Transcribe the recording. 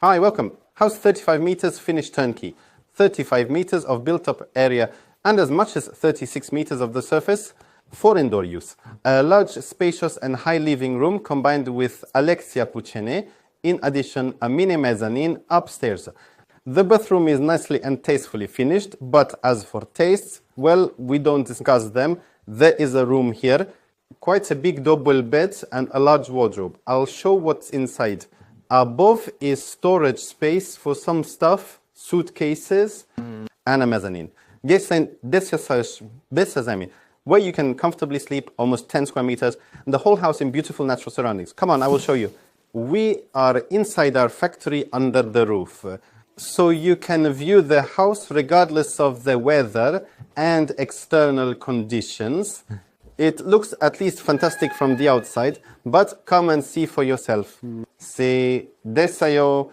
Hi, welcome. House 35 meters finished turnkey. 35 meters of built-up area and as much as 36 meters of the surface for indoor use. A large, spacious and high living room combined with Alexia Puccene. In addition, a mini mezzanine upstairs. The bathroom is nicely and tastefully finished, but as for tastes, well, we don't discuss them. There is a room here, quite a big double bed and a large wardrobe. I'll show what's inside. Above is storage space for some stuff, suitcases, and a mezzanine. Geçsen besazami, where you can comfortably sleep, almost 10 square meters, and the whole house in beautiful natural surroundings. Come on, I will show you. We are inside our factory under the roof. So you can view the house regardless of the weather and external conditions. It looks at least fantastic from the outside, but come and see for yourself. See, desayo.